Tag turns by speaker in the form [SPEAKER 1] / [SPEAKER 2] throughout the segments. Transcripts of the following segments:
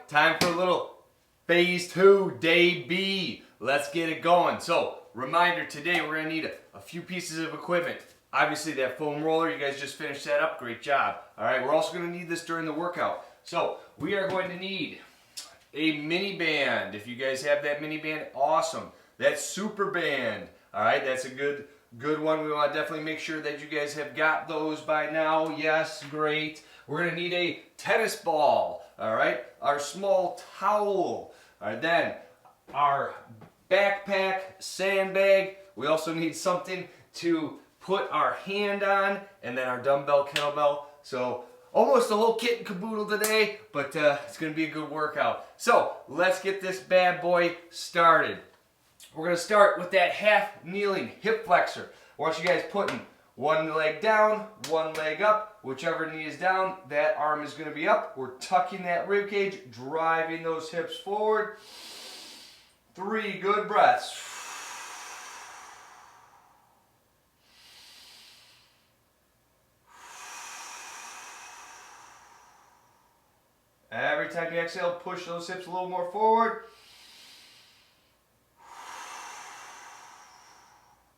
[SPEAKER 1] time for a little phase 2, day B. Let's get it going. So, reminder, today we're going to need a few pieces of equipment. Obviously that foam roller, you guys just finished that up, great job. Alright, we're also going to need this during the workout. So, we are going to need a mini band. If you guys have that mini band, awesome. That super band, alright, that's a good one. We want to definitely make sure that you guys have got those by now. Yes, great. We're going to need a tennis ball, alright, our small towel, alright, then our backpack, sandbag. We also need something to put our hand on, and then our dumbbell, kettlebell. So almost the whole kit and caboodle today, but it's going to be a good workout. So let's get this bad boy started. We're going to start with that half kneeling hip flexor. I want you guys putting one leg down, one leg up. Whichever knee is down, that arm is going to be up. We're tucking that rib cage, driving those hips forward. 3 good breaths. Every time you exhale, push those hips a little more forward.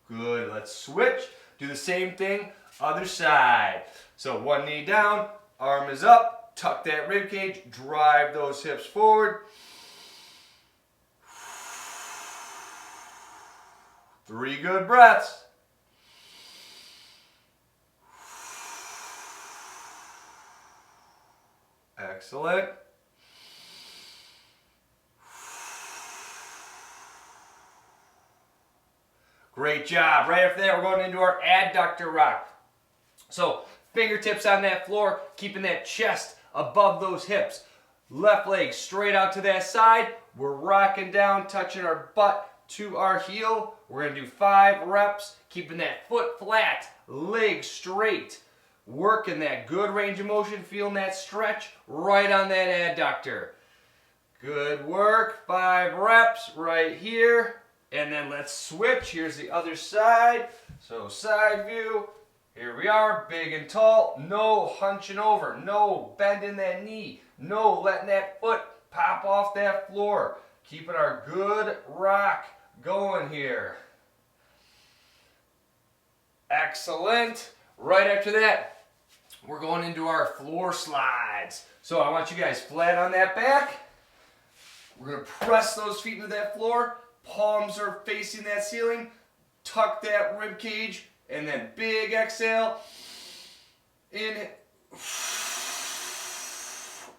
[SPEAKER 1] Good, let's switch. Do the same thing, other side. So one knee down, arm is up, tuck that rib cage, drive those hips forward. 3 good breaths. Excellent. Great job. Right after that, we're going into our adductor rock. So, fingertips on that floor, keeping that chest above those hips. Left leg straight out to that side. We're rocking down, touching our butt to our heel. We're going to do 5 reps, keeping that foot flat, leg straight. Working that good range of motion, feeling that stretch right on that adductor. Good work. 5 reps right here. And then let's switch. Here's the other side. So side view. Here we are, big and tall. No hunching over. No bending that knee. No letting that foot pop off that floor. Keeping our good rock going here. Excellent. Right after that, we're going into our floor slides. So I want you guys flat on that back. We're going to press those feet into that floor. Palms are facing that ceiling. Tuck that rib cage. And then big exhale. In.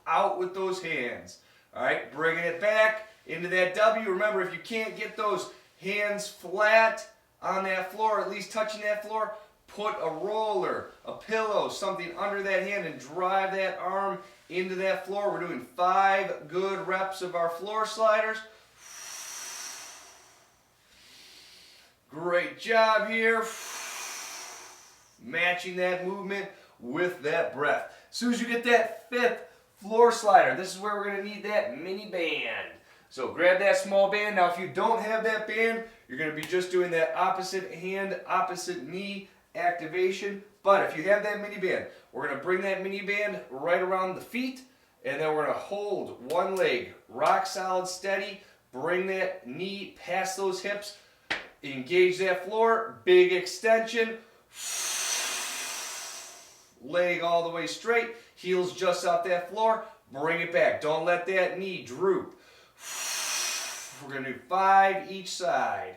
[SPEAKER 1] Out with those hands. Alright, bringing it back into that W. Remember, if you can't get those hands flat on that floor, at least touching that floor, put a roller, a pillow, something under that hand and drive that arm into that floor. We're doing 5 good reps of our floor sliders. Great job here. Matching that movement with that breath. As soon as you get that 5th floor slider, this is where we're going to need that mini band. So grab that small band. Now if you don't have that band, you're going to be just doing that opposite hand, opposite knee activation. But if you have that mini band, we're going to bring that mini band right around the feet, and then we're going to hold one leg rock solid steady, bring that knee past those hips, engage that floor, big extension, leg all the way straight, heels just off that floor, bring it back. Don't let that knee droop. We're going to do 5 each side.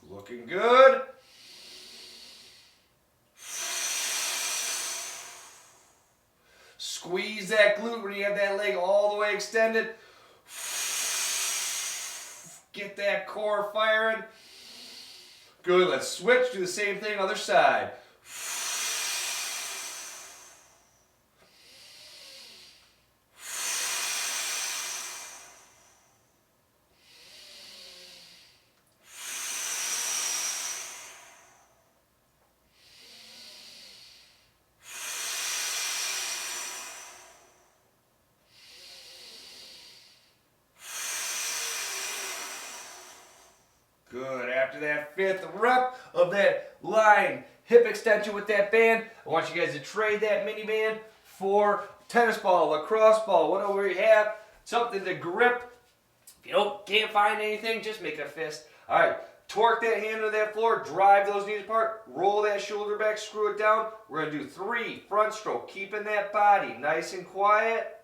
[SPEAKER 1] Looking good. Squeeze that glute when you have that leg all the way extended. Get that core firing. Good, let's switch, do the same thing, other side. Good. After that 5th rep of that lying hip extension with that band. I want you guys to trade that mini band for tennis ball, lacrosse ball, whatever you have, something to grip. If you can't find anything, just make a fist. All right, torque that hand to that floor, drive those knees apart, roll that shoulder back, screw it down. We're gonna do 3 front stroke, keeping that body nice and quiet,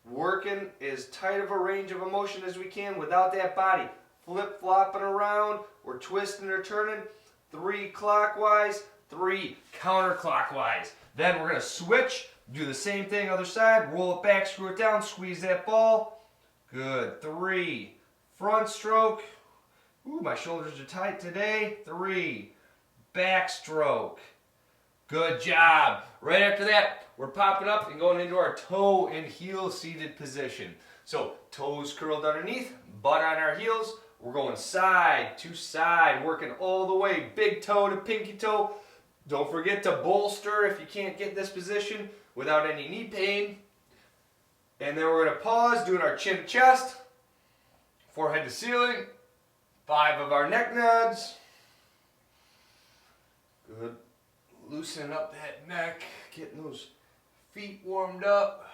[SPEAKER 1] working as tight of a range of motion as we can without that body flip-flopping around or twisting or turning. 3 clockwise, 3 counterclockwise. Then we're gonna switch, do the same thing other side, roll it back, screw it down, squeeze that ball. Good. 3 front stroke. Ooh, my shoulders are tight today. 3 backstroke. Good job. Right after that, we're popping up and going into our toe and heel seated position. So toes curled underneath, butt on our heels. We're going side to side, working all the way, big toe to pinky toe. Don't forget to bolster if you can't get this position without any knee pain. And then we're going to pause, doing our chin to chest, forehead to ceiling, 5 of our neck nods. Good. Loosening up that neck, getting those feet warmed up.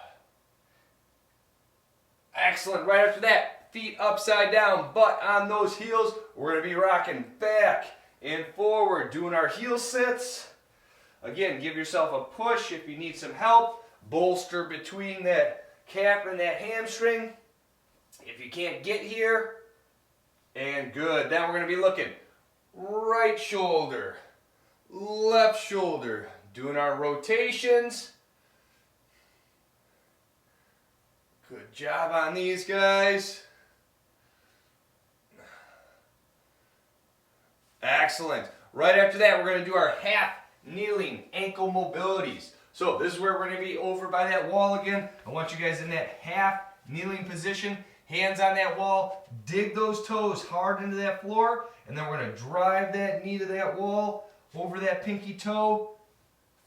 [SPEAKER 1] Excellent. Right after that, feet upside down, butt on those heels. We're going to be rocking back and forward, doing our heel sits. Again, give yourself a push if you need some help. Bolster between that calf and that hamstring. If you can't get here, and good. Then we're going to be looking right shoulder, left shoulder, doing our rotations. Good job on these guys. Excellent. Right after that, we're going to do our half kneeling ankle mobilities. So this is where we're going to be over by that wall again. I want you guys in that half kneeling position. Hands on that wall. Dig those toes hard into that floor. And then we're going to drive that knee to that wall over that pinky toe.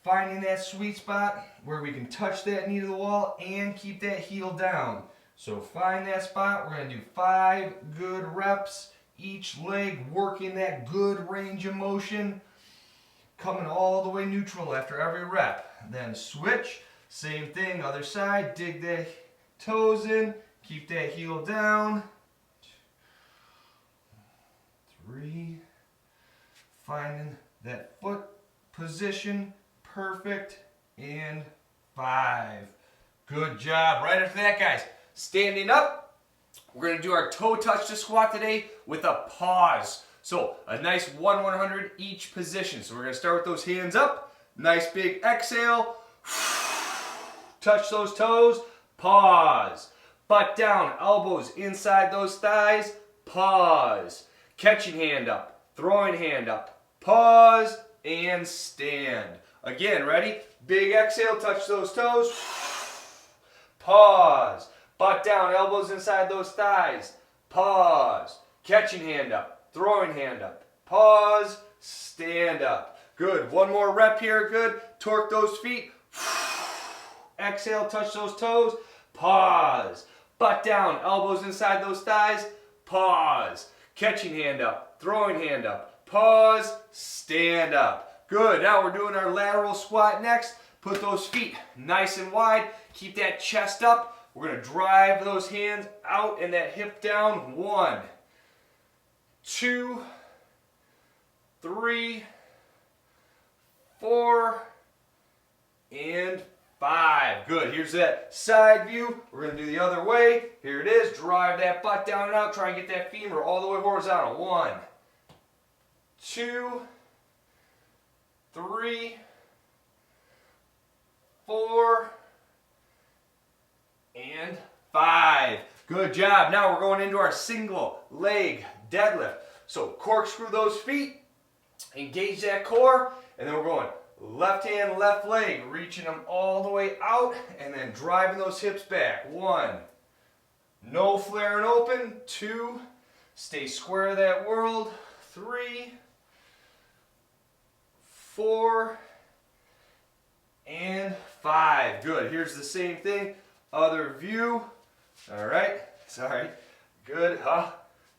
[SPEAKER 1] Finding that sweet spot where we can touch that knee to the wall and keep that heel down. So find that spot. We're going to do 5 good reps. Each leg working that good range of motion. Coming all the way neutral after every rep. Then switch. Same thing, other side. Dig the toes in. Keep that heel down. 3. Finding that foot position. Perfect. And 5. Good job. Right after that, guys, standing up, we're going to do our toe touch to squat today with a pause. So a nice 1/100 each position. So we're going to start with those hands up. Nice big exhale. Touch those toes. Pause. Butt down. Elbows inside those thighs. Pause. Catching hand up. Throwing hand up. Pause. And stand. Again, ready? Big exhale. Touch those toes. Pause. Butt down. Elbows inside those thighs. Pause. Catching hand up. Throwing hand up. Pause. Stand up. Good. One more rep here. Good. Torque those feet. Exhale. Touch those toes. Pause. Butt down. Elbows inside those thighs. Pause. Catching hand up. Throwing hand up. Pause. Stand up. Good. Now we're doing our lateral squat next. Put those feet nice and wide. Keep that chest up. We're going to drive those hands out and that hip down. 1, 2, 3, 4, and 5. Good. Here's that side view. We're going to do the other way. Here it is. Drive that butt down and out. Try and get that femur all the way horizontal. 1, 2, 3, 4, and 5. Good job. Now we're going into our single leg deadlift. So corkscrew those feet, engage that core, and then we're going left hand, left leg, reaching them all the way out, and then driving those hips back. 1, no flaring open. 2, stay square to that world. 3, 4, and 5. Good. Here's the same thing. Other view. All right. Sorry. Good.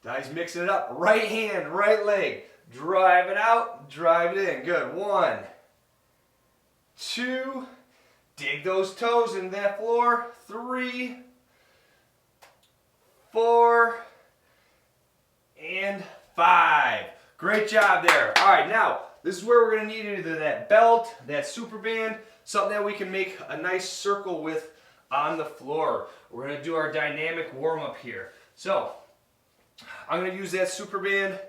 [SPEAKER 1] Guys, mixing it up. Right hand, right leg. drive it out, drive it in. Good. 1, 2, dig those toes into that floor. 3, 4, and 5. Great job there. All right, now this is where we're going to need either that belt, that super band, something that we can make a nice circle with on the floor. We're going to do our dynamic warm-up here. So I'm going to use that super band.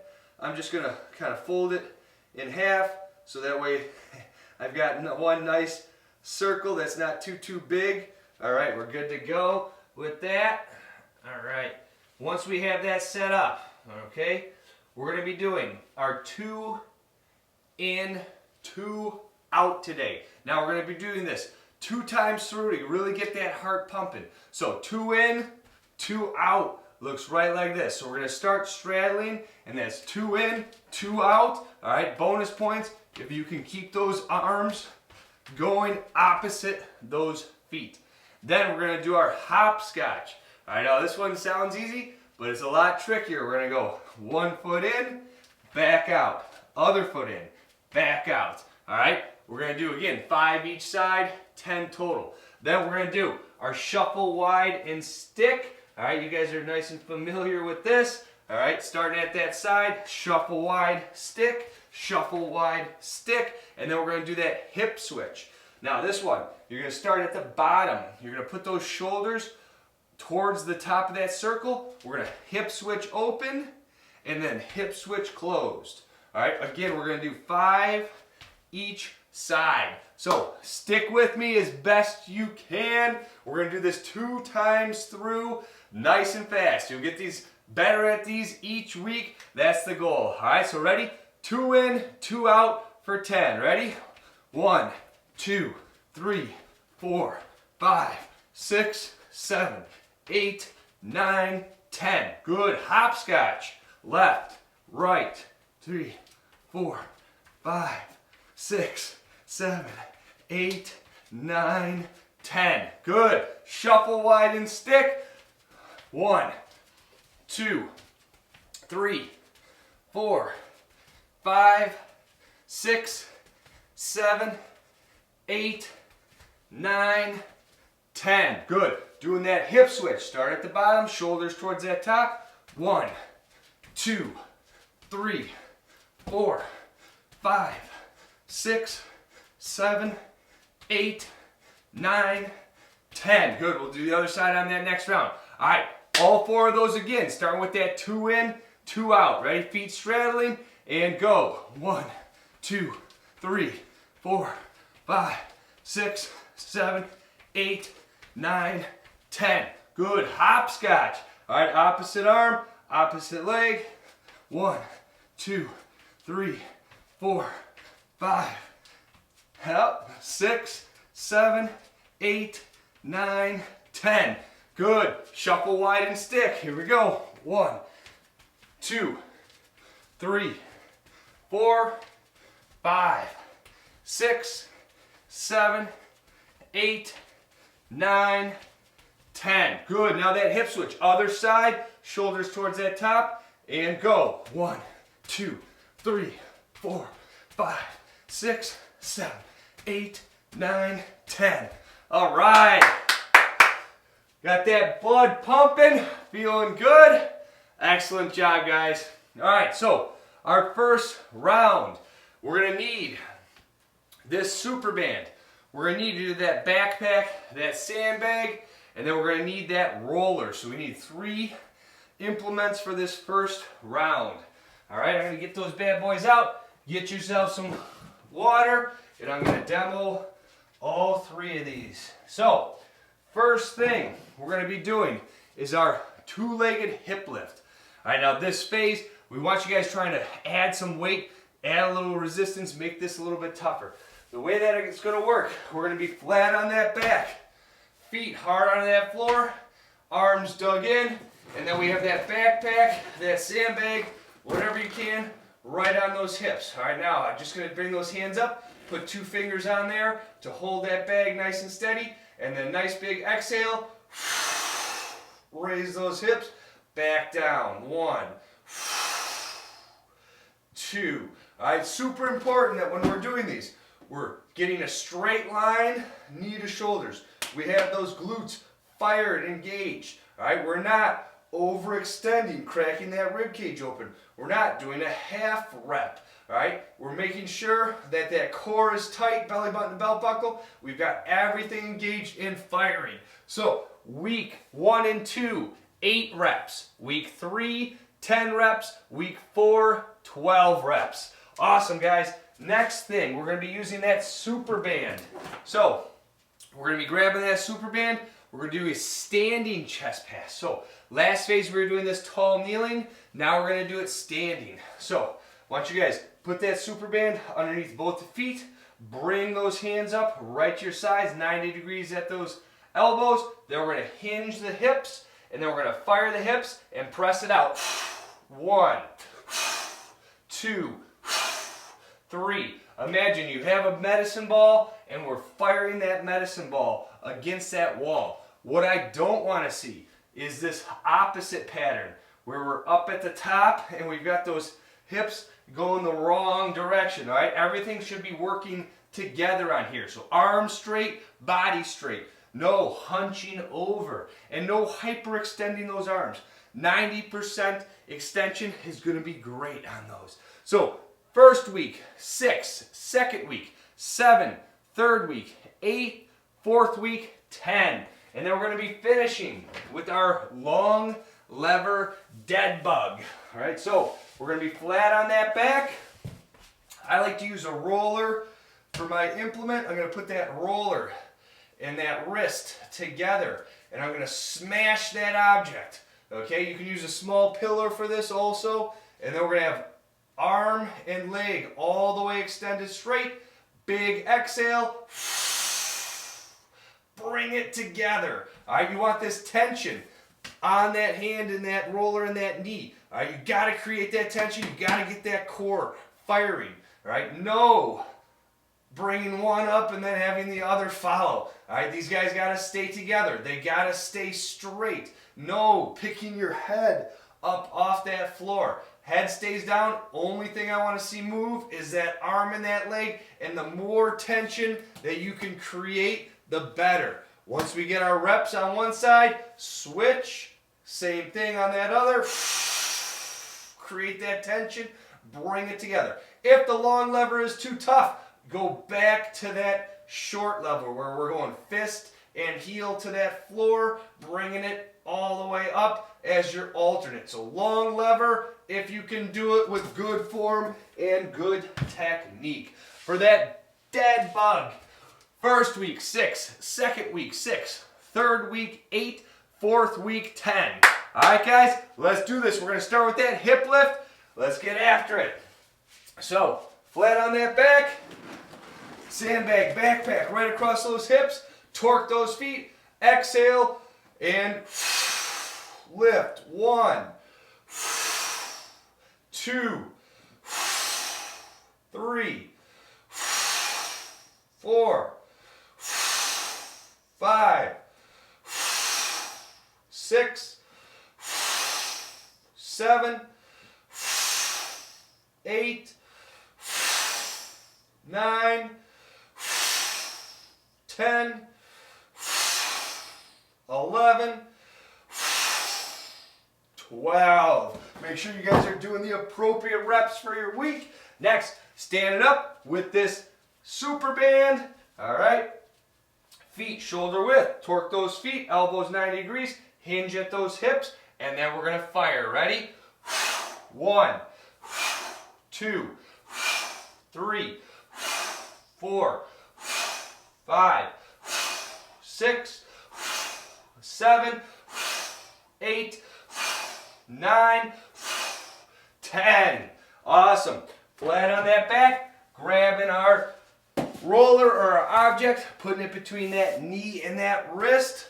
[SPEAKER 1] I'm just going to kind of fold it in half so that way I've got one nice circle that's not too big. All right, we're good to go with that. All right, once we have that set up, okay, we're going to be doing our 2 in, 2 out today. Now we're going to be doing this 2 times through to really get that heart pumping. So 2 in, 2 out. Looks right like this. So we're going to start straddling, and that's 2 in, 2 out. All right, bonus points if you can keep those arms going opposite those feet. Then we're going to do our hopscotch. All right, now this one sounds easy, but it's a lot trickier. We're going to go 1 foot in, back out. Other foot in, back out. All right, we're going to do, again, 5 each side, 10 total. Then we're going to do our shuffle wide and stick. All right, you guys are nice and familiar with this. All right, starting at that side, shuffle wide, stick, and then we're going to do that hip switch. Now this one, you're going to start at the bottom. You're going to put those shoulders towards the top of that circle. We're going to hip switch open and then hip switch closed. All right, again, we're going to do 5 each side. So stick with me as best you can. We're going to do this 2 times through, nice and fast. You'll get these better at these each week. That's the goal. All right, so ready? 2 in, 2 out for 10. Ready? 1, 2, 3, 4, 5, 6, 7, 8, 9, 10. Good. Hopscotch. Left, right, 3, 4, 5, 6, 7, 8, 9, 10. Good. Shuffle wide and stick. 1, 2, 3, 4, 5, 6, 7, 8, 9, 10. Good. Doing that hip switch. Start at the bottom, shoulders towards that top. 1, 2, 3, 4, 5, 6, 7, 8, 9, 10. Good. We'll do the other side on that next round. All right. All 4 of those again. Starting with that 2 in, 2 out. Ready? Feet straddling and go. 1, 2, 3, 4, 5, 6, 7, 8, 9, 10. Good. Hopscotch. All right. Opposite arm, opposite leg. 1, 2, 3, 4, 5, 6, 7, 8, 9, 10. Good. Shuffle wide and stick. Here we go. 1, 2, 3, 4, 5, 6, 7, 8, 9, 10. Good. Now that hip switch. Other side. Shoulders towards that top. And go. 1, 2, 3, 4, 5, 6, 7, 8, 9, 10. All right. Got that blood pumping. Feeling good. Excellent job, guys. All right, so our first round, we're going to need this super band. We're going to need to do that backpack, that sandbag, and then we're going to need that roller. So we need 3 implements for this first round. All right, I'm going to get those bad boys out. Get yourself some water, and I'm going to demo all 3 of these. So, first thing we're going to be doing is our 2-legged hip lift. All right, now this phase, we want you guys trying to add some weight, add a little resistance, make this a little bit tougher. The way that it's going to work, we're going to be flat on that back, feet hard onto that floor, arms dug in, and then we have that backpack, that sandbag, whatever you can, right on those hips. All right, now I'm just going to bring those hands up, put 2 fingers on there to hold that bag nice and steady, and then nice big exhale, raise those hips, back down. 1, 2. All right, super important that when we're doing these, we're getting a straight line, knee to shoulders. We have those glutes fired, engaged. All right, we're not overextending, cracking that rib cage open. We're not doing a half rep. All right, we're making sure that that core is tight, belly button and belt buckle. We've got everything engaged and firing. So week 1 and 2, 8 reps. Week 3, 10 reps. Week 4, 12 reps. Awesome, guys. Next thing, we're going to be using that super band. So we're going to be grabbing that super band. We're going to do a standing chest pass. So last phase we were doing this tall kneeling. Now we're going to do it standing. So I want you guys put that super band underneath both the feet. Bring those hands up right to your sides, 90 degrees at those elbows. Then we're going to hinge the hips, and then we're going to fire the hips and press it out. 1, 2, 3. Imagine you have a medicine ball, and we're firing that medicine ball against that wall. What I don't want to see is this opposite pattern, where we're up at the top, and we've got those hips going the wrong direction, all right? Everything should be working together on here. So arms straight, body straight. No hunching over, and no hyperextending those arms. 90% extension is going to be great on those. So first week, 6. Second week, 7. Third week, 8. Fourth week, 10. And then we're going to be finishing with our long lever dead bug. All right, so we're going to be flat on that back. I like to use a roller for my implement. I'm going to put that roller and that wrist together, and I'm going to smash that object. Okay, you can use a small pillar for this also, and then we're going to have arm and leg all the way extended straight. Big exhale. Bring it together. All right, you want this tension on that hand and that roller and that knee. All right, you got to create that tension. You got to get that core firing. All right, no bringing one up and then having the other follow. All right, these guys got to stay together. They got to stay straight. No picking your head up off that floor. Head stays down. Only thing I want to see move is that arm and that leg. And the more tension that you can create, the better. Once we get our reps on one side, switch. Same thing on that other. Create that tension. Bring it together. If the long lever is too tough, go back to that short lever where we're going fist and heel to that floor, bringing it all the way up as your alternate. So long lever, if you can do it with good form and good technique. For that dead bug, first week, 6. Second week, 6. Third week, 8. Fourth week, 10. All right, guys, let's do this. We're going to start with that hip lift. Let's get after it. So, flat on that back, sandbag, backpack right across those hips, torque those feet, exhale, and lift. 1, 2, 3, 4, 5, 6, 7, 8, 9, 10, 11, 12. Make sure you guys are doing the appropriate reps for your week. Next, stand it up with this super band. All right. Feet shoulder width. Torque those feet, elbows 90 degrees. Hinge at those hips, and then we're going to fire. Ready? 1, 2, 3, 4, 5, 6, 7, 8, 9, 10. Awesome. Flat on that back, grabbing our roller or our object, putting it between that knee and that wrist.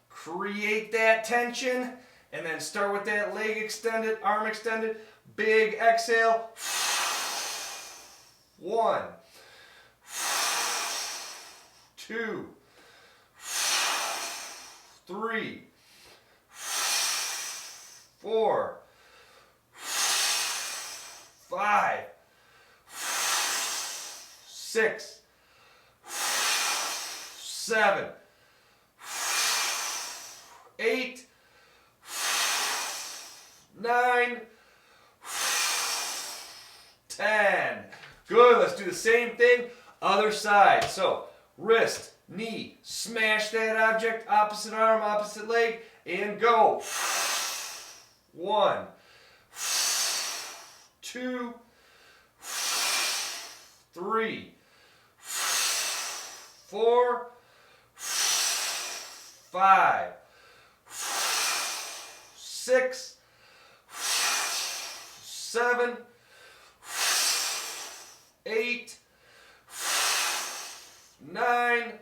[SPEAKER 1] Create that tension, and then start with that leg extended, arm extended. Big exhale. 1, 2, 3, 4, 5, 6, 7, 8, 9, 10. Good, let's do the same thing, other side. So, wrist, knee, smash that object, opposite arm, opposite leg, and go. 1, 2, 3, 4, 5, 6, 7, 8, 9,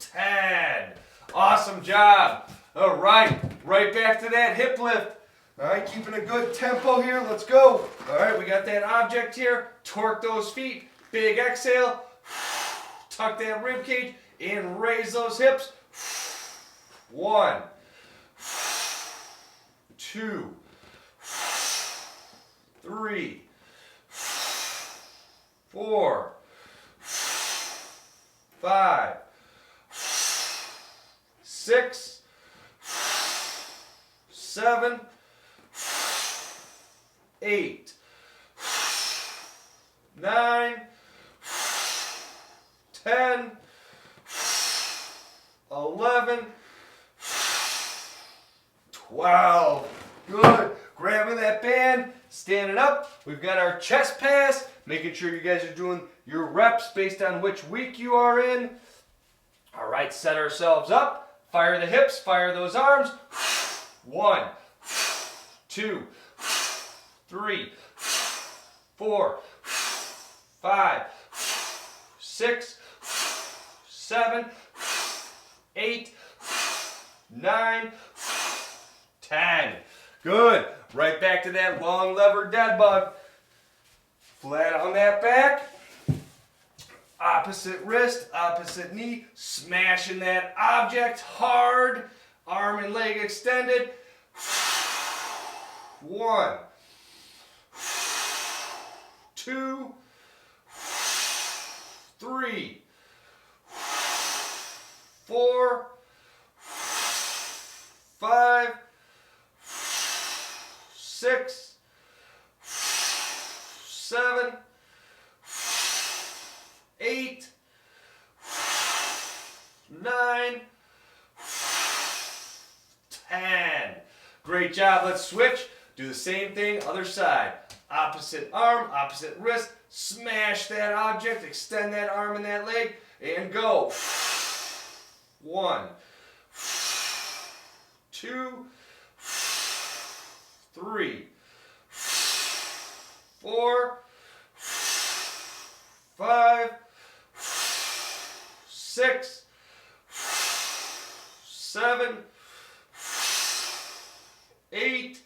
[SPEAKER 1] 10. Awesome job. All right, right back to that hip lift. All right, keeping a good tempo here. Let's go. All right, we got that object here. Torque those feet. Big exhale. Tuck that rib cage and raise those hips. 1, 2, 3, 4, 5, 6, 7, 8, 9, 10, 11, 12. Good. Grabbing that band, standing up. We've got our chest pass, making sure you guys are doing your reps based on which week you are in. All right, set ourselves up. Fire the hips, fire those arms. 1, 2, 3, 4, 5, 6, 7, 8, 9, 10. Good. Right back to that long lever dead bug. Flat on that back. Opposite wrist, opposite knee. Smashing that object hard. Arm and leg extended. 1, 2, 3, 4, 5, 6, 7, 8, 9, 10. Great job. Let's switch. Do the same thing, other side. Opposite arm, opposite wrist. Smash that object, extend that arm and that leg, and go. 1, 2, 3, 4, 5, 6, 7, 8,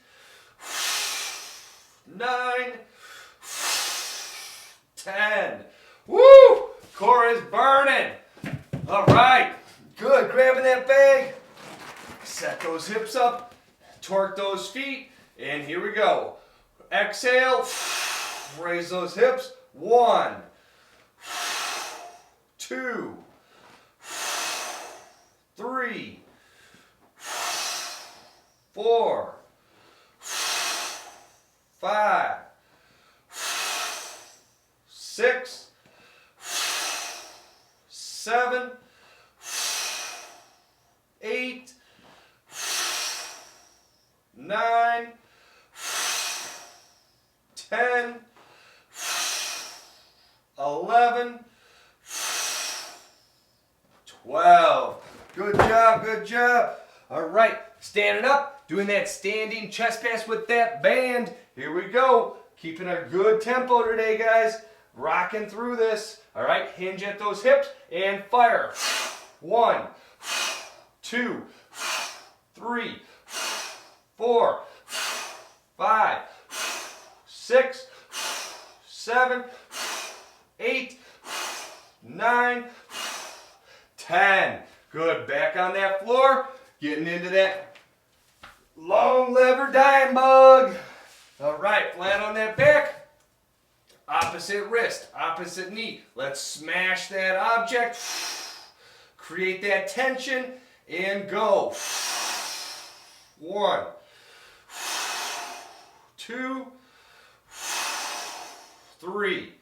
[SPEAKER 1] 9, 10. Woo! Core is burning. All right. Good. Grabbing that bag. Set those hips up. Torque those feet. And here we go. Exhale. Raise those hips. 1, 2, 3, 4, 5, 6, 7, 8, 9, 10, 11, 12. Good job, good job. All right, standing up, doing that standing chest pass with that band. Here we go. Keeping a good tempo today, guys. Rocking through this. All right, hinge at those hips and fire. 1, 2, 3, 4, 5, 6, 7, 8, 9, 10. Good. Back on that floor. Getting into that long lever dying bug. All right, flat on that back. Opposite wrist, opposite knee. Let's smash that object. Create that tension and go. 1, 2, 3,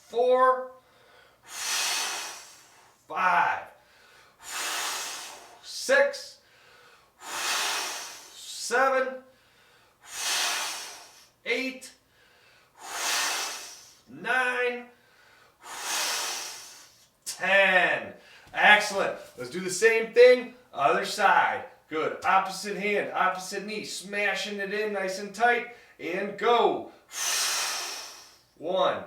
[SPEAKER 1] 4, 5, 6, 7, 8, 9, 10. Excellent. Let's do the same thing, other side. Good. Opposite hand, opposite knee, smashing it in nice and tight, and go. 1,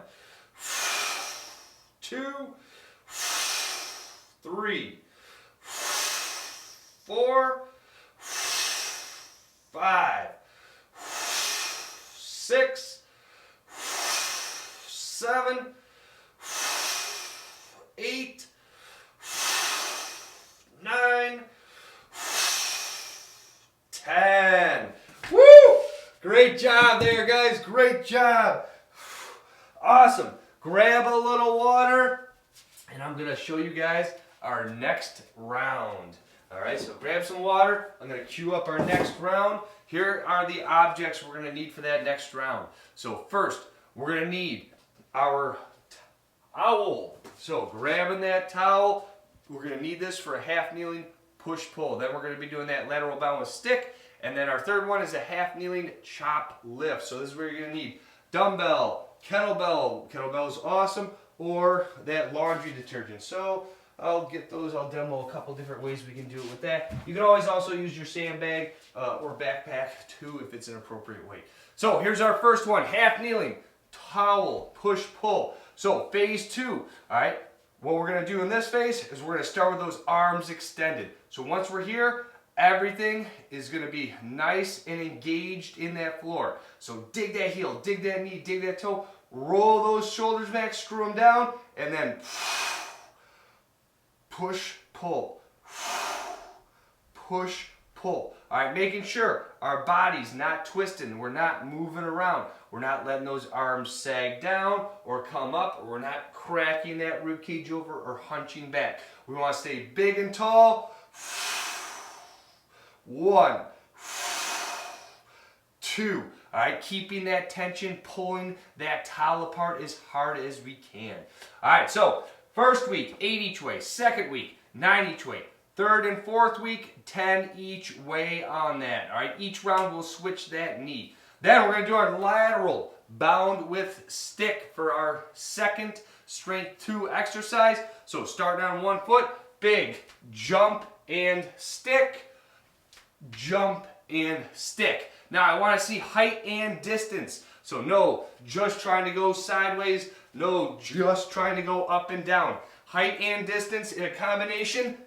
[SPEAKER 1] 2, 3, 4, 5, 6, 7, 8, 9, 10. Woo! Great job there, guys. Great job. Awesome. Grab a little water, and I'm going to show you guys our next round. All right, so grab some water. I'm going to cue up our next round. Here are the objects we're going to need for that next round. So first, we're going to need our towel. So grabbing that towel, we're going to need this for a half kneeling push-pull. Then we're going to be doing that lateral bound with stick. And then our third one is a half kneeling chop lift. So this is where you're going to need dumbbell, kettlebell. Kettlebell is awesome. Or that laundry detergent. So I'll get those. I'll demo a couple different ways we can do it with that. You can always also use your sandbag or backpack too if it's an appropriate weight. So here's our first one, half kneeling, towel, push, pull. So phase 2, all right? What we're gonna do in this phase is we're gonna start with those arms extended. So once we're here, everything is gonna be nice and engaged in that floor. So dig that heel, dig that knee, dig that toe, roll those shoulders back, screw them down, and then push, pull, push, pull. All right, making sure our body's not twisting, we're not moving around, we're not letting those arms sag down or come up, or we're not cracking that rib cage over or hunching back. We want to stay big and tall. 1, 2. All right, keeping that tension, pulling that towel apart as hard as we can. All right, so first week, 8 each way. Second week, 9 each way. Third and fourth week, 10 each way on that. All right, each round we'll switch that knee. Then we're going to do our lateral bound with stick for our second strength 2 exercise. So starting on 1 foot, big jump and stick, jump and stick. Now I want to see height and distance. So no just trying to go sideways, no just trying to go up and down. Height and distance in a combination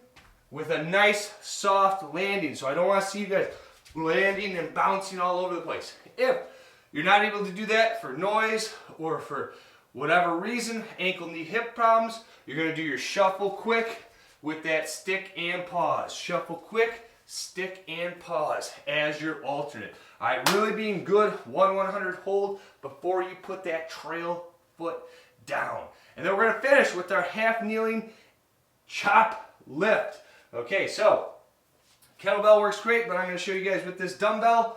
[SPEAKER 1] with a nice soft landing. So I don't want to see you guys landing and bouncing all over the place. If you're not able to do that for noise or for whatever reason, ankle, knee, hip problems, you're going to do your shuffle quick with that stick and pause. Shuffle quick, stick and pause as your alternate. All right, really being good 1/100 hold before you put that trail foot down. And then we're going to finish with our half kneeling chop lift. Okay, so kettlebell works great, but I'm going to show you guys with this dumbbell.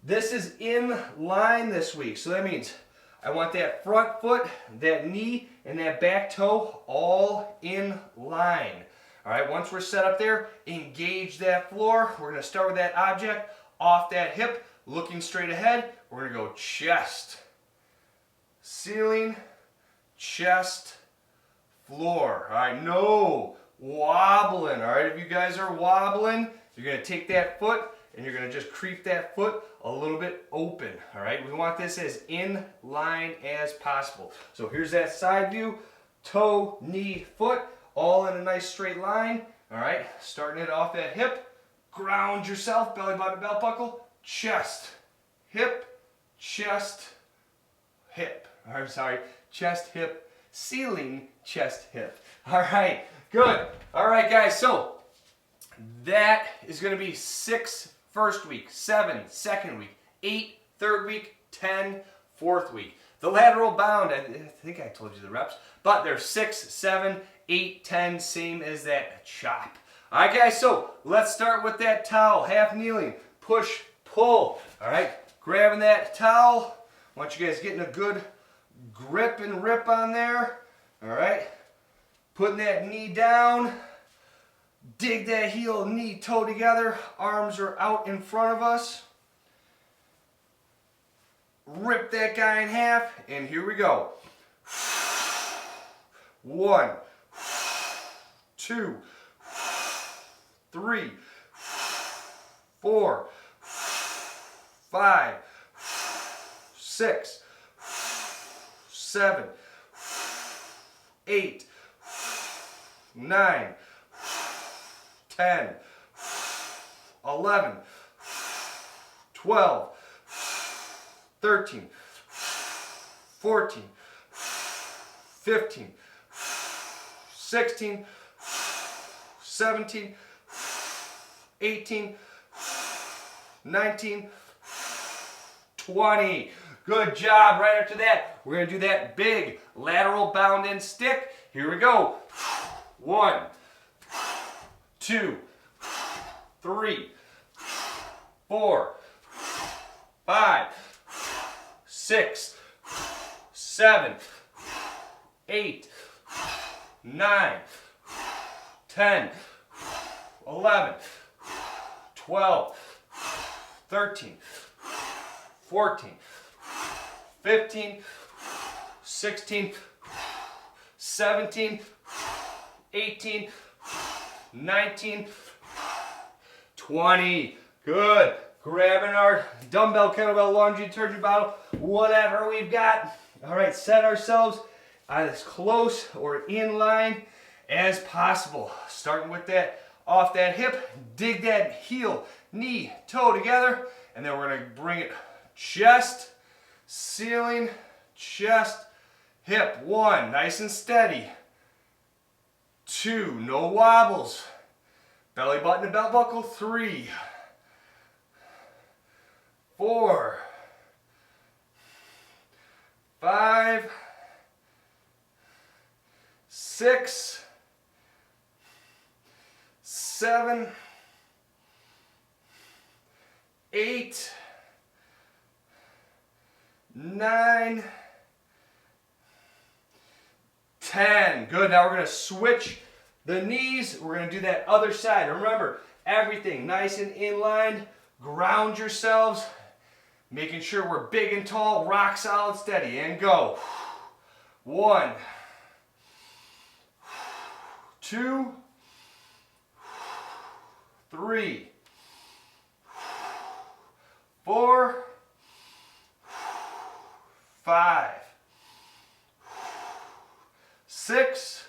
[SPEAKER 1] This is in line this week, so that means I want that front foot, that knee, and that back toe all in line. All right, once we're set up there, engage that floor. We're going to start with that object off that hip, looking straight ahead. We're going to go chest, ceiling, chest, floor. All right, no wobbling. All right, if you guys are wobbling, you're going to take that foot and you're going to just creep that foot a little bit open. All right, we want this as in line as possible. So here's that side view, toe, knee, foot, all in a nice straight line. All right, starting it off at hip, ground yourself, belly button, belt buckle, chest, hip, chest, hip. I'm sorry, chest, hip, ceiling, chest, hip. All right, good. All right, guys, so that is going to be 6 first week, 7, second week, 8, third week, 10, fourth week. The lateral bound, I think I told you the reps, but they're 6, 7, 8, 10, same as that chop. All right, guys, so let's start with that towel, half kneeling, push, pull. All right, grabbing that towel. I want you guys getting a good grip and rip on there. All right, putting that knee down. Dig that heel, knee, toe together. Arms are out in front of us. Rip that guy in half, and here we go. 1, 2, 3, 4, 5, 6, 7, 8, 9, 10, 11, 12, 13, 14, 15, 16, 17, 18, 19, 20. Good job. Right after that, we're going to do that big lateral bound in stick. Here we go. 1, 2, 3, 4, 5, 6, 7, 8, 9, 10, 11, 12, 13, 14, 15, 16, 17, 18, 19, 20. Good. Grabbing our dumbbell, kettlebell, laundry detergent bottle, whatever we've got. All right, set ourselves as close or in line as possible. Starting with that off that hip, dig that heel, knee, toe together, and then we're going to bring it chest, ceiling, chest, hip. 1, nice and steady. 2, no wobbles. Belly button to belt buckle. 3, 4, 5, 6, 7, 8, 9, 10. Good. Now we're going to switch the knees. We're going to do that other side. Remember, everything nice and in line. Ground yourselves. Making sure we're big and tall, rock solid, steady, and go. 1, 2, 3, 4, 5, 6,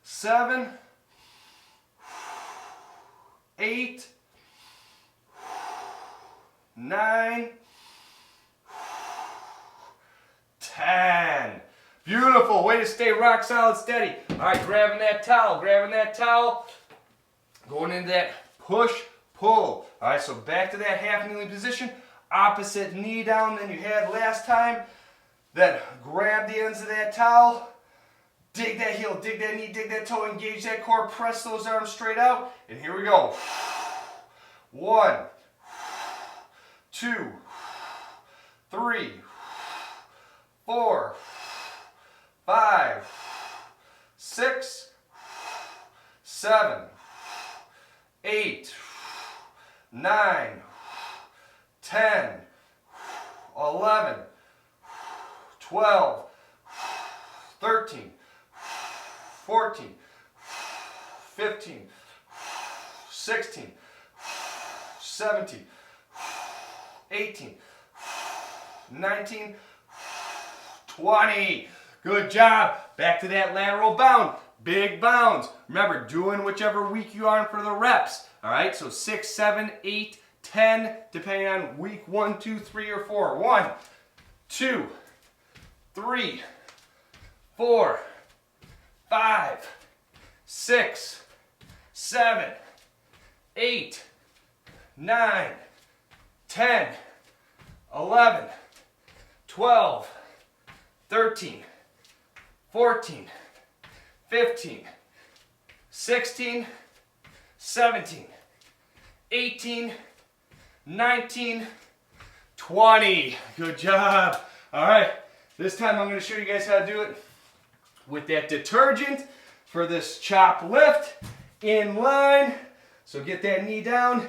[SPEAKER 1] 7, 8, 9, 10. Beautiful. Way to stay rock solid steady. All right, grabbing that towel, going into that push, pull. All right, so back to that half kneeling position. Opposite knee down than you had last time. Then grab the ends of that towel. Dig that heel, dig that knee, dig that toe, engage that core, press those arms straight out. And here we go. 1, 2, 3, 4, 5, 6, 7, 8, 9, 10, 11, 12, 13, 14, 15, 16, 17, 18, 19, 20. Good job. Back to that lateral bound. Big bounds. Remember, doing whichever week you are in for the reps. All right, so 6, 7, 8, 10, depending on week 1, 2, 3, or 4. 1, 2, 3, 4, 5, 6, 7, 8, 9, 10, 11, 12, 13, 14, 15, 16, 17, 18, 19, 20. Good job. All right, this time I'm going to show you guys how to do it with that detergent for this chop lift in line. So get that knee down,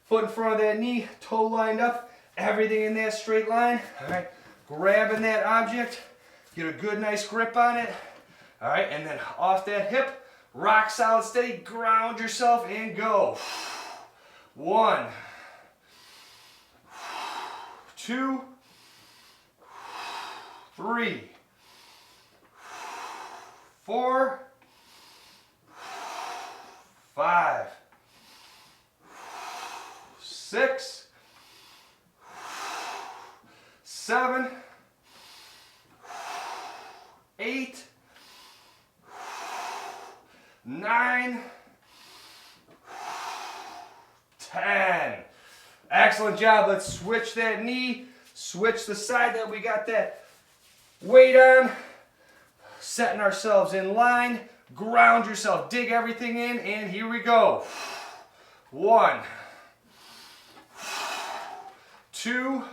[SPEAKER 1] foot in front of that knee, toe lined up, everything in that straight line. All right, grabbing that object, get a good nice grip on it. All right, and then off that hip, rock solid steady, ground yourself and go. 1, 2, 3, 4, 5, 6, 7, 8, 9, 10. Excellent job. Let's switch that knee, switch the side that we got that weight on, setting ourselves in line, ground yourself, dig everything in, and here we go. 1, 2,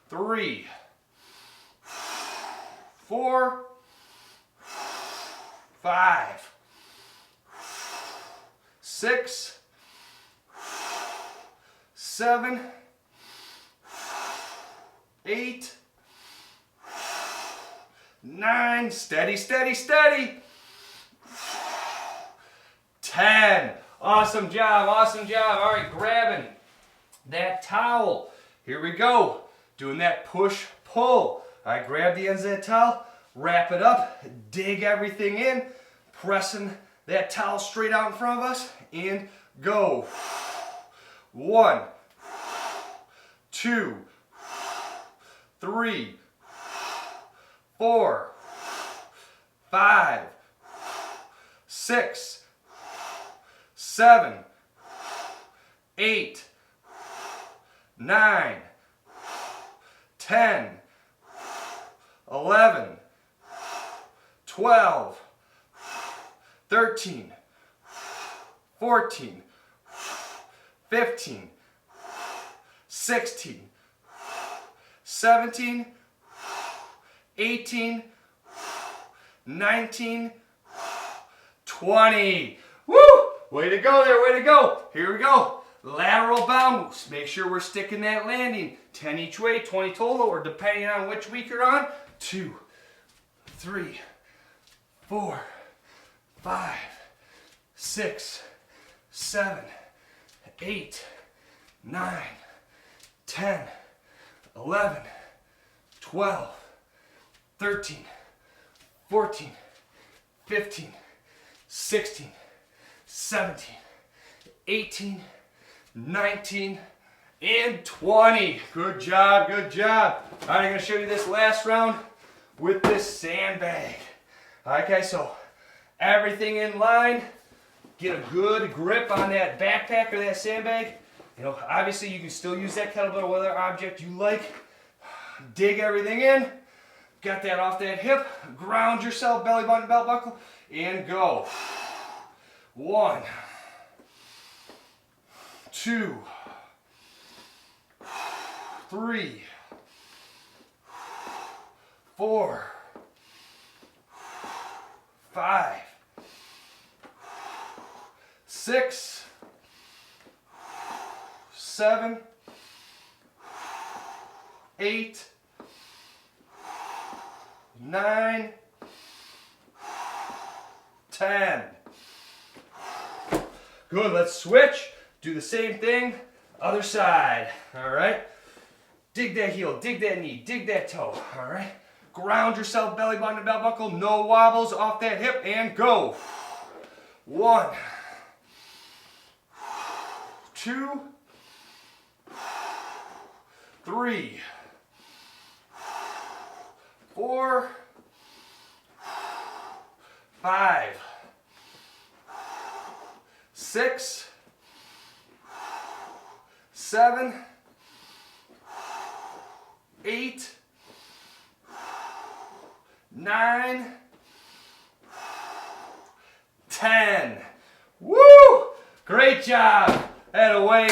[SPEAKER 1] 3, 4, 5, 6, 7, 8, 9, steady, steady, steady. 10. Awesome job, awesome job. All right, grabbing that towel. Here we go. Doing that push, pull. All right, grab the ends of that towel, wrap it up, dig everything in, pressing that towel straight out in front of us, and go. 1, 2, 3, 4, 5, 6, 7, 8, 9, 10, 11, 12, 13, 14, 15, 16, 17, 18, 19, 20. Woo! Way to go there, way to go. Here we go. Lateral bow moves. Make sure we're sticking that landing. 10 each way, 20 total, or depending on which week you're on. 2, 3, 4, 5, 6, 7, 8, 9, 10, 11, 12, 13, 14, 15, 16, 17, 18, 19, and 20. Good job, good job. All right, I'm going to show you this last round with this sandbag. All right, guys, so everything in line. Get a good grip on that backpack or that sandbag. You know, obviously you can still use that kettlebell or whatever object you like. Dig everything in. Got that off that hip. Ground yourself, belly button, belt buckle, and go. 1, 2, 3, 4, 5, 6, 7, 8, 9, 10. Good, let's switch. Do the same thing, other side. All right. Dig that heel, dig that knee, dig that toe. All right. Ground yourself, belly button to belt buckle. No wobbles off that hip, and go. 1, 2, 3, 4, 5, 6, 7, 8, 9, 10. Woo! Great job. That away.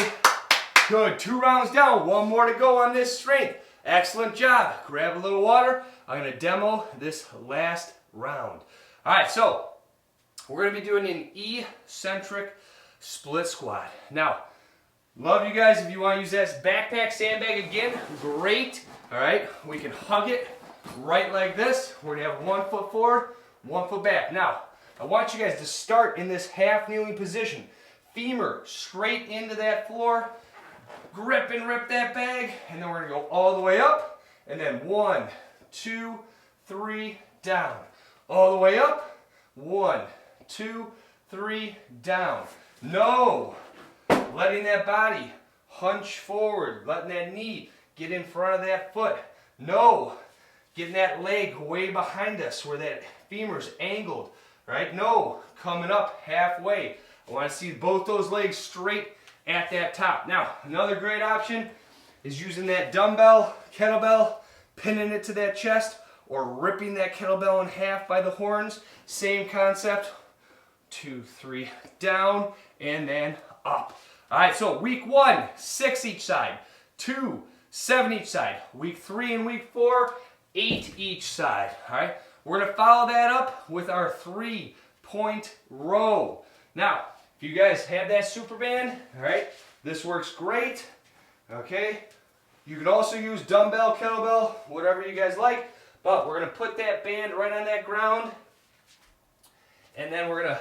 [SPEAKER 1] Good. 2 rounds down. 1 more to go on this strength. Excellent job. Grab a little water. I'm going to demo this last round. All right, so we're going to be doing an eccentric split squat. Now, love you guys. If you want to use that backpack sandbag again, great. All right, we can hug it right like this. We're going to have 1 foot forward, 1 foot back. Now, I want you guys to start in this half kneeling position. Femur straight into that floor. Grip and rip that bag, and then we're going to go all the way up, and then 1, 2, 3, down. All the way up, 1, 2, 3, down. No, letting that body hunch forward, letting that knee get in front of that foot. No, getting that leg way behind us where that femur's angled, right? No, coming up halfway. I want to see both those legs straight at that top. Now, another great option is using that dumbbell, kettlebell, pinning it to that chest, or ripping that kettlebell in half by the horns. Same concept. 2, 3, down, and then up. All right, so week 1, 6 each side. 2, 7 each side. Week 3 and week 4, 8 each side. All right, we're gonna follow that up with our 3-point row. Now, if you guys have that super band, all right, this works great, okay? You can also use dumbbell, kettlebell, whatever you guys like, but we're gonna put that band right on that ground, and then we're gonna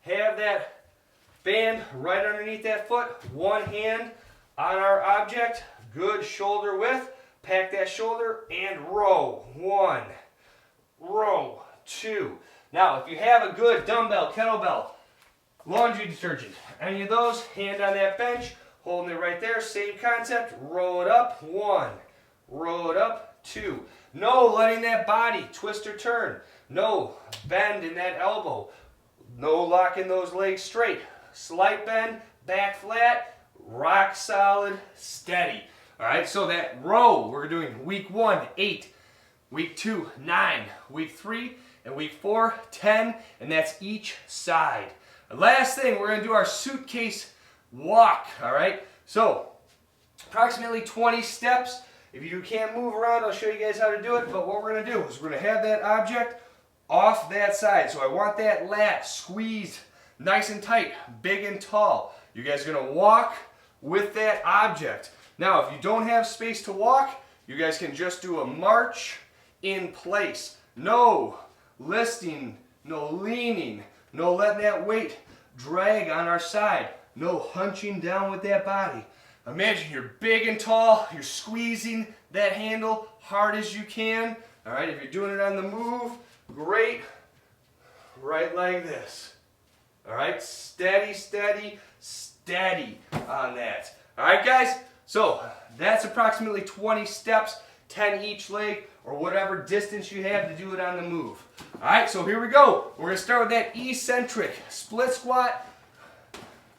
[SPEAKER 1] have that band right underneath that foot, one hand on our object, good shoulder width, pack that shoulder, and row. 1, row, 2. Now, if you have a good dumbbell, kettlebell, laundry detergent, any of those, hand on that bench, holding it right there, same concept, roll it up, 1, roll it up, 2. No letting that body twist or turn. No bend in that elbow. No locking those legs straight. Slight bend, back flat, rock solid, steady. All right, so that row, we're doing week 1, 8, week 2, 9, week 3, and week 4, 10, and that's each side. Last thing, we're going to do our suitcase walk, all right? So, approximately 20 steps. If you can't move around, I'll show you guys how to do it, but what we're going to do is we're going to have that object off that side. So I want that lat squeezed nice and tight, big and tall. You guys are going to walk with that object. Now, if you don't have space to walk, you guys can just do a march in place. No listing, no leaning, no letting that weight drag on our side. No hunching down with that body. Imagine you're big and tall, you're squeezing that handle hard as you can. All right, if you're doing it on the move, great. Right like this. All right, steady, steady, steady on that. All right, guys, so that's approximately 20 steps, 10 each leg, or whatever distance you have to do it on the move. All right, so here we go. We're going to start with that eccentric split squat.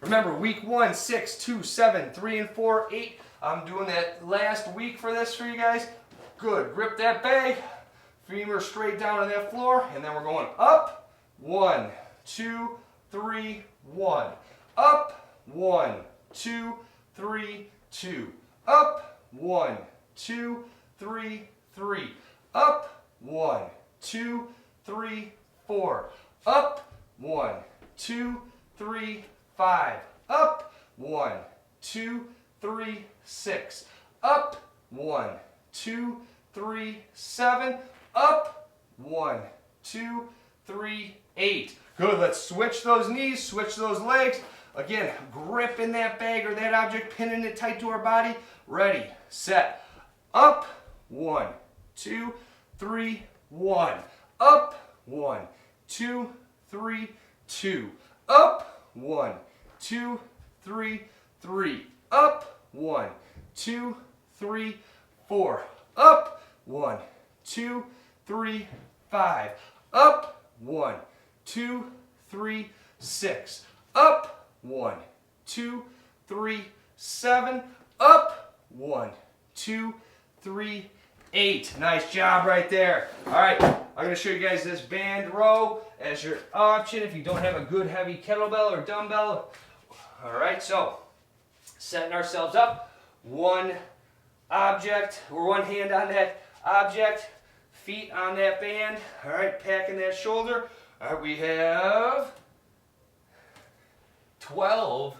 [SPEAKER 1] Remember, week 1, 6, 2, 7, 3, and 4, 8. I'm doing that last week for this for you guys. Good. Grip that bag. Femur straight down on that floor. And then we're going up. 1, 2, 3, 1. Up. 1, 2, 3, 2. Up. 1, 2, 3, 3. Up. 1, 2, 3, 4. Up. 1, 2, 3, 5. Up. 1, 2, 3, 6. Up. 1, 2, 3, 7. Up. 1, 2, 3, 8. Good. Let's switch those knees, switch those legs. Again, gripping that bag or that object, pinning it tight to our body. Ready, set. Up. 1, 2, 3, 1. Up. 1, 2, 3, 2. Up. 1, 2, 3, 3. Up. 1, 2, 3, 4. Up. 1, 2, 3, 5. Up. 1, 2, 3, 6. up, 1, 2, 3, 7, up, 1, 2, 3, 8. Nice job right there. All right, I'm gonna show you guys this band row as your option if you don't have a good heavy kettlebell or dumbbell. All right, so setting ourselves up, one object or one hand on that object, feet on that band. All right, packing that shoulder. All right, we have 12,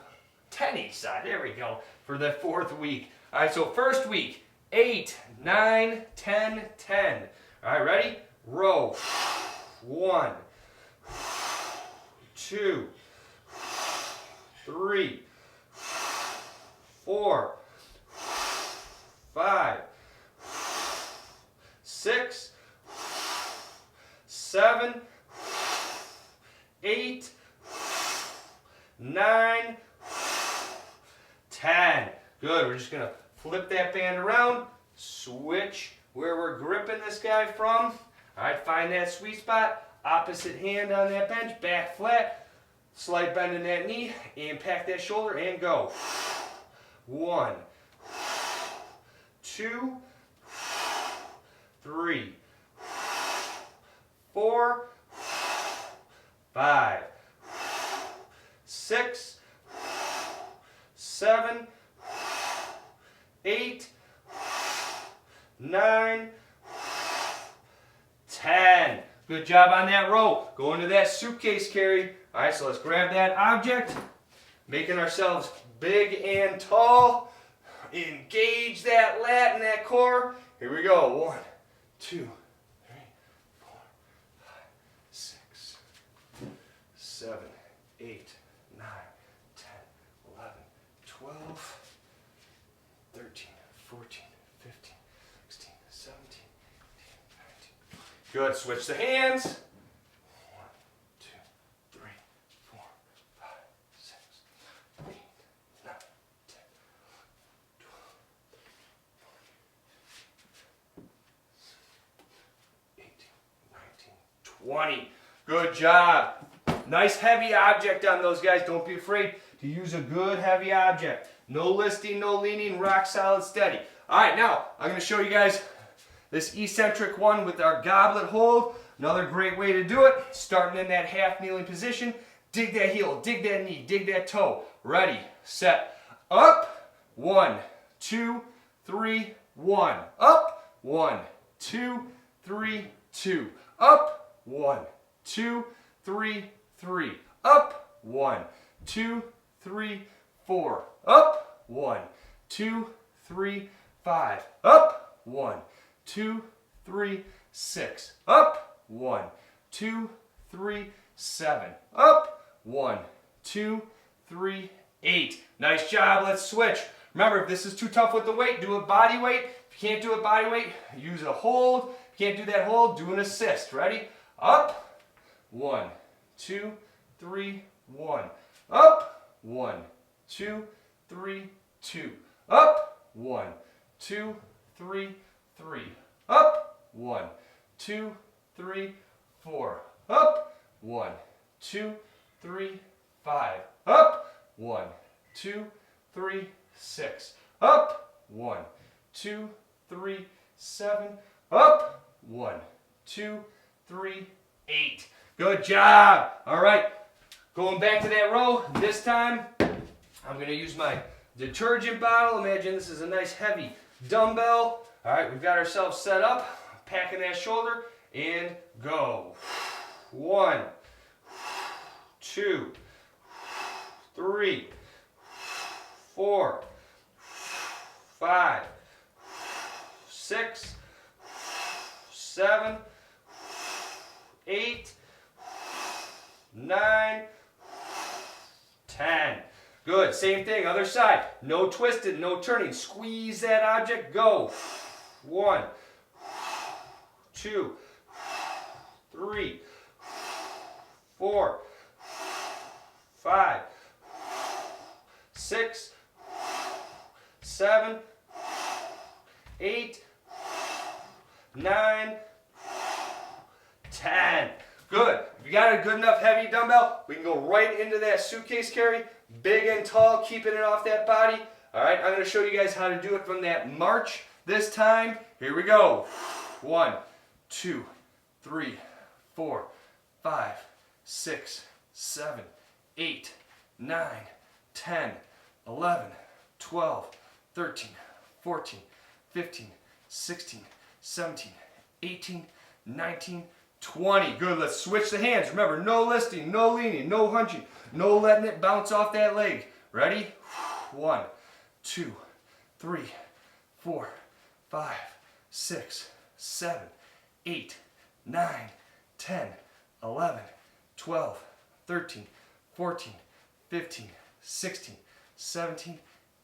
[SPEAKER 1] 10 each side. There we go for the 4th week. All right, so first week, 8, 9, 10, 10. All right, ready? Row. 1, 2, 3, 4, 5, 6, 7, 8, 9, 10. Good. We're just going to flip that band around, switch where we're gripping this guy from. All right, find that sweet spot. Opposite hand on that bench, back flat. Slight bend in that knee, impact that shoulder, and go. 1, 2, 3, 4, 5, 6, 7, 8, 9, 10. Good job on that row. Go into that suitcase carry. All right, so let's grab that object, making ourselves big and tall. Engage that lat and that core. Here we go. 1, 2, 3, 4, 5, 6, 7, 8, 9, 10, 11, 12, 13, 14, 15, 16, 17, 18, 19. Good. Switch the hands. 1, 2, 3, 4, 5, 6, 8, 9, 10, 12, 18, 19, 20. Good job. Nice heavy object on those guys. Don't be afraid to use a good heavy object. No listing, no leaning, rock solid, steady. All right, now I'm going to show you guys this eccentric one with our goblet hold. Another great way to do it. Starting in that half kneeling position. Dig that heel, dig that knee, dig that toe. Ready, set, up. 1, 2, 3, 1. Up. 1, 2, 3, 2. Up. 1, 2, 3, 3. Up. 1, 2, 3, 4. Up. 1, 2, 3, 5. Up. 1, 2, 3, 6. Up. 1, 2, 3, 7. Up. 1, 2, 3, 8. Nice job. Let's switch. Remember, if this is too tough with the weight, do a body weight. If you can't do a body weight, use a hold. If you can't do that hold, do an assist. Ready? Up. 1, 2, 3, 1. Up. 1, 2, 3, 2. Up. 1, 2, 3, 3. Up. 1, 2, 3, 4. Up. 1, 2, 3, 5. Up. 1, 2, 3, 6. Up. 1, 2, 3, 7. Up. 1, 2, 3, 8. Good job. All right. Going back to that row. This time, I'm going to use my detergent bottle. Imagine this is a nice heavy dumbbell. All right, we've got ourselves set up. Packing that shoulder and go. 1, 2, 3, 4, 5, 6, 7, 8, 9, 10. Good. Same thing, other side. No twisted, no turning. Squeeze that object. Go. 1, 2, 3, 4, 5, 6, 7, 8, 9, 10. Good. If you got a good enough heavy dumbbell, we can go right into that suitcase carry, big and tall, keeping it off that body. All right, I'm going to show you guys how to do it from that march this time. Here we go. 1, 2, 3, 4, 5, 6, 7, 8, 9, 10, 11, 12, 13, 14, 15, 16, 17, 18, 19, 20. Good, let's switch the hands. Remember, no lifting, no leaning, no hunching, no letting it bounce off that leg. Ready? 1, 2, 3, 4, 5, 6, 7, 8, 9, 10, 11, 12, 13, 14, 15, 16, 17,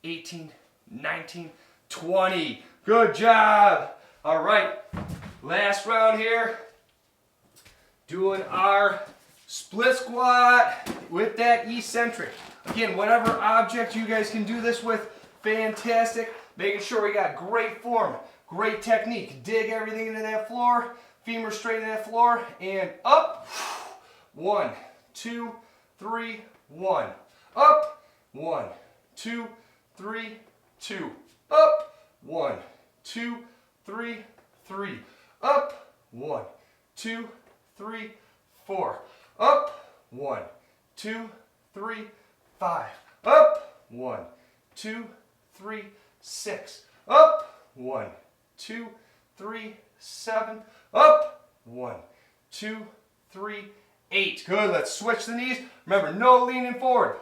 [SPEAKER 1] 18, 19, 20. Good job. All right, last round here. Doing our split squat with that eccentric. Again, whatever object you guys can do this with, fantastic. Making sure we got great form, great technique. Dig everything into that floor, femur straight in that floor, and up. 1, 2, 3, 1. Up. 1, 2, 3, 2. Up. 1, 2, 3, 3. Up. 1, 2, 3, 4. Up. 1, 2, 3, 5. Up. 1, 2, 3, 6. Up. 1, 2, 3, 7. Up. 1, 2, 3, 8. Good. Let's switch the knees. Remember, no leaning forward.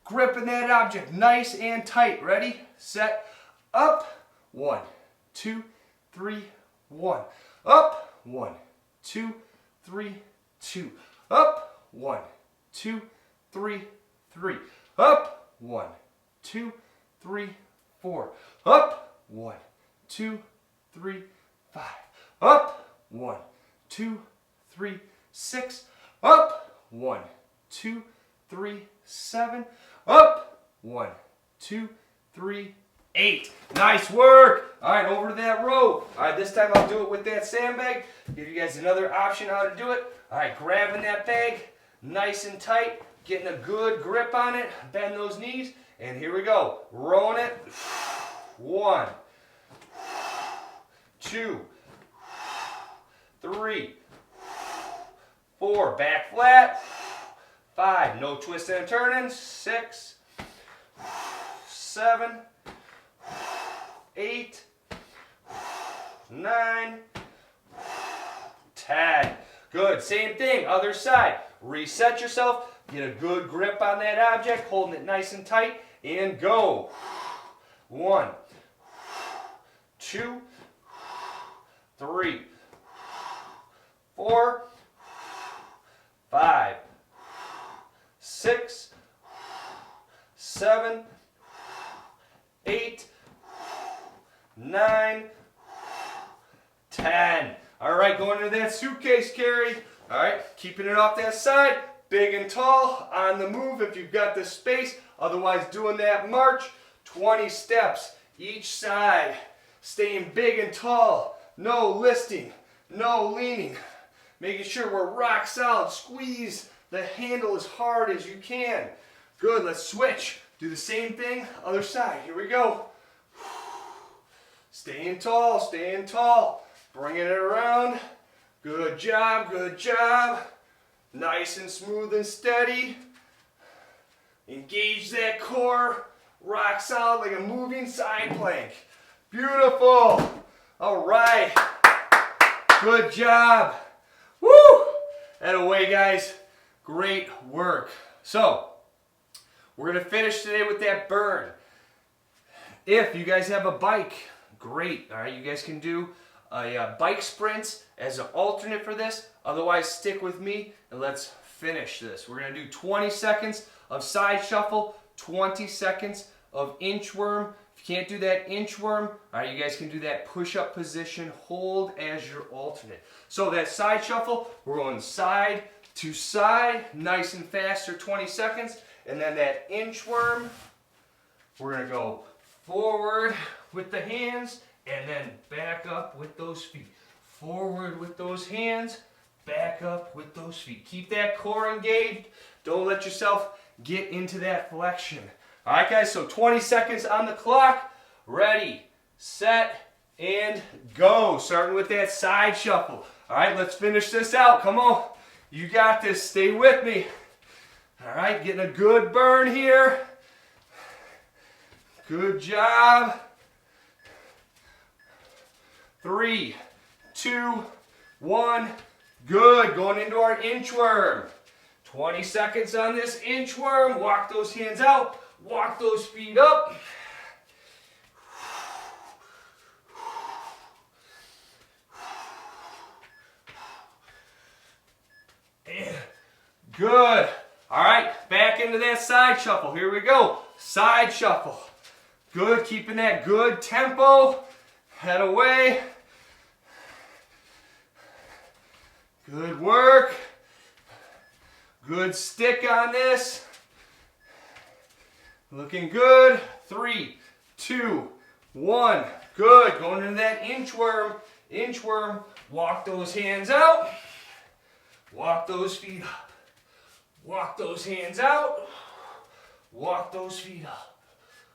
[SPEAKER 1] Gripping that object nice and tight. Ready? Set. Up. 1, 2, 3, 1. Up. 1, 2, 3, 2. Up. 1, 2, 3, 3. Up. 1, 2, 3, 4. Up. 1, 2, 3, 5. Up. 1, 2, 3, 6. Up. 1, 2, 3, 7. Up. 1, 2, 3, 8. Nice work. All right, over to that row. All right, this time I'll do it with that sandbag. Give you guys another option how to do it. All right, grabbing that bag nice and tight, getting a good grip on it, bend those knees, and here we go. Rowing it. 1, 2, 3, 4. Back flat. 5. No twisting and turning. 6, 7, 8, 9, 10. Good. Same thing. Other side. Reset yourself. Get a good grip on that object, holding it nice and tight, and go. 1, 2, 3, 4, 5, 6, 7, 8, 9, 10. All right, going into that suitcase carry. All right, keeping it off that side, big and tall, on the move if you've got the space. Otherwise, doing that march, 20 steps each side. Staying big and tall, no listing, no leaning. Making sure we're rock solid. Squeeze the handle as hard as you can. Good, let's switch. Do the same thing, other side. Here we go. Staying tall, staying tall. Bringing it around. Good job, good job. Nice and smooth and steady. Engage that core. Rock solid like a moving side plank. Beautiful. All right. Good job. Woo! That away, guys. Great work. So, we're going to finish today with that burn. If you guys have a bike, great. All right, you guys can do a bike sprints as an alternate for this. Otherwise, stick with me and let's finish this. We're going to do 20 seconds of side shuffle, 20 seconds of inchworm. If you can't do that inchworm, all right, you guys can do that push-up position, hold as your alternate. So that side shuffle, we're going side to side, nice and fast for 20 seconds. And then that inchworm, we're going to go forward with the hands and then back up with those feet. Forward with those hands, back up with those feet. Keep that core engaged. Don't let yourself get into that flexion. All right, guys, so 20 seconds on the clock. Ready, set, and go. Starting with that side shuffle. All right, let's finish this out. Come on. You got this. Stay with me. All right, getting a good burn here. Good job. 3, 2, 1. Good. Going into our inchworm. 20 seconds on this inchworm. Walk those hands out. Walk those feet up. And good. All right, back into that side shuffle. Here we go. Side shuffle. Good, keeping that good tempo. Head away. Good work. Good stick on this. Looking good. 3, 2, 1. Good. Going into that inchworm. Inchworm. Walk those hands out. Walk those feet up. Walk those hands out. Walk those feet up.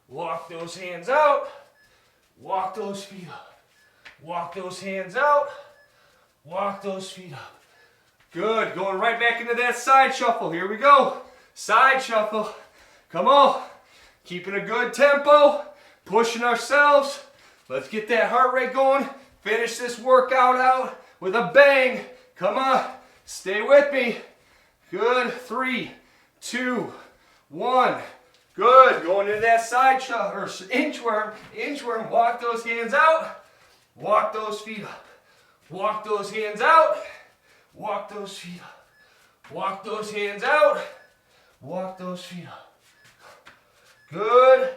[SPEAKER 1] Walk those hands out. Walk those feet up. Walk those hands out. Walk those feet up. Good. Going right back into that side shuffle. Here we go. Side shuffle. Come on. Keeping a good tempo. Pushing ourselves. Let's get that heart rate going. Finish this workout out with a bang. Come on. Stay with me. Good. 3, 2, 1. Good. Going into that side shuffle or inchworm. Inchworm. Walk those hands out. Walk those feet up. Walk those hands out. Walk those feet up. Walk those hands out. Walk those feet up. Good.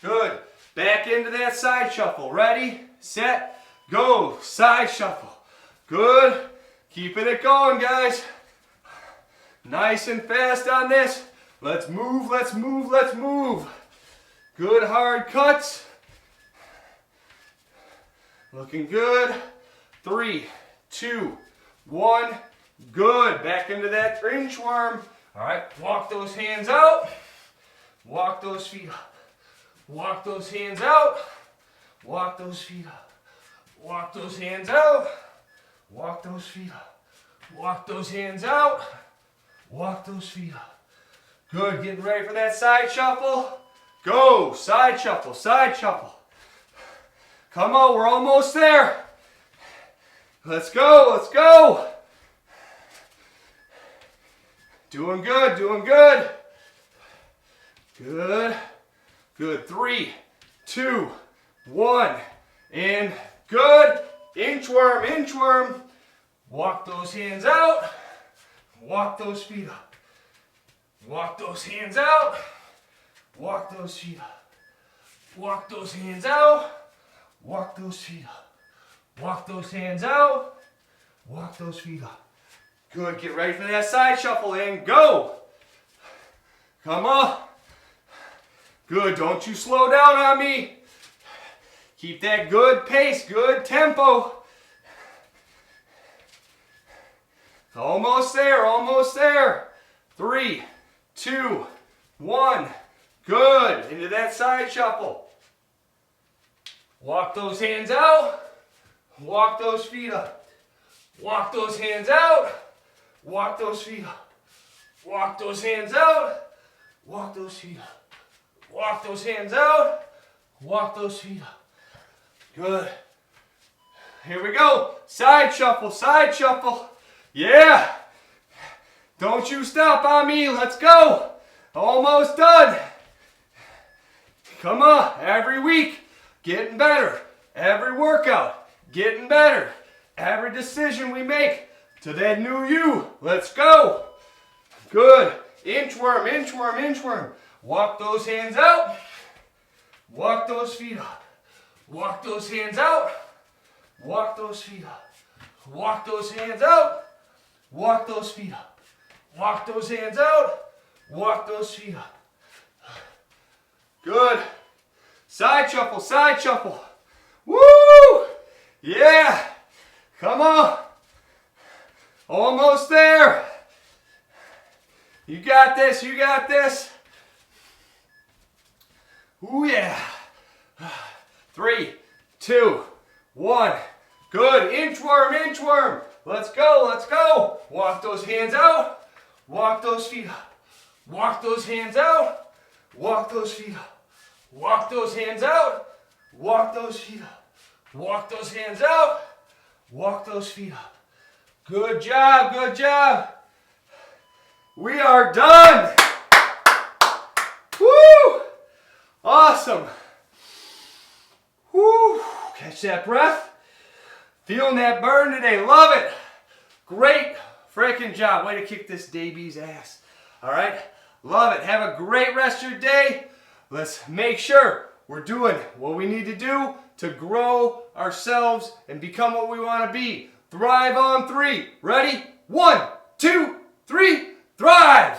[SPEAKER 1] Good. Back into that side shuffle. Ready, set, go. Side shuffle. Good. Keeping it going, guys. Nice and fast on this. Let's move, let's move, let's move. Good hard cuts. Looking good. 3, 2, 1. Good. Back into that inchworm. All right. Walk those hands out. Walk those feet up. Walk those hands out. Walk those feet up. Walk those hands out. Walk those feet up. Walk those hands out. Walk those feet up. Good. Getting ready for that side shuffle. Go. Side shuffle. Side shuffle. Come on. We're almost there. Let's go. Let's go. Doing good. Doing good. Good. Good. 3, 2, 1. And good. Inchworm. Inchworm. Walk those hands out. Walk those feet up. Walk those hands out. Walk those feet up. Walk those hands out. Walk those feet up. Walk those hands out. Walk those feet up. Good. Get ready for that side shuffle and go. Come on. Good. Don't you slow down on me. Keep that good pace, good tempo. Almost there, almost there. 3, 2, 1. Good. Into that side shuffle. Walk those hands out. Walk those feet up. Walk those hands out. Walk those feet up. Walk those hands out. Walk those feet up. Walk those hands out. Walk those feet up. Good. Here we go. Side shuffle, side shuffle. Yeah. Don't you stop on me. Let's go. Almost done. Come on. Every week, getting better. Every workout, getting better. Every decision we make to that new you. Let's go. Good. Inchworm, inchworm, inchworm. Walk those hands out. Walk those feet up. Walk those hands out. Walk those feet up. Walk those hands out. Walk those feet up. Walk those hands out. Walk those feet up. Good. Side shuffle, side shuffle. Woo! Yeah. Come on. Almost there. You got this, you got this. Ooh, yeah. 3, 2, 1. Good. Inchworm, inchworm. Let's go, let's go. Walk those hands out. Walk those feet up. Walk those hands out. Walk those feet up. Walk those hands out. Walk those feet up. Walk those hands out. Walk those feet up. Good job, good job. We are done. Woo! Awesome. Woo! Catch that breath. Feeling that burn today. Love it. Great freaking job. Way to kick this Daybee's ass. All right? Love it. Have a great rest of your day. Let's make sure we're doing what we need to do to grow ourselves and become what we want to be. Thrive on 3. Ready? 1, 2, 3. Thrive!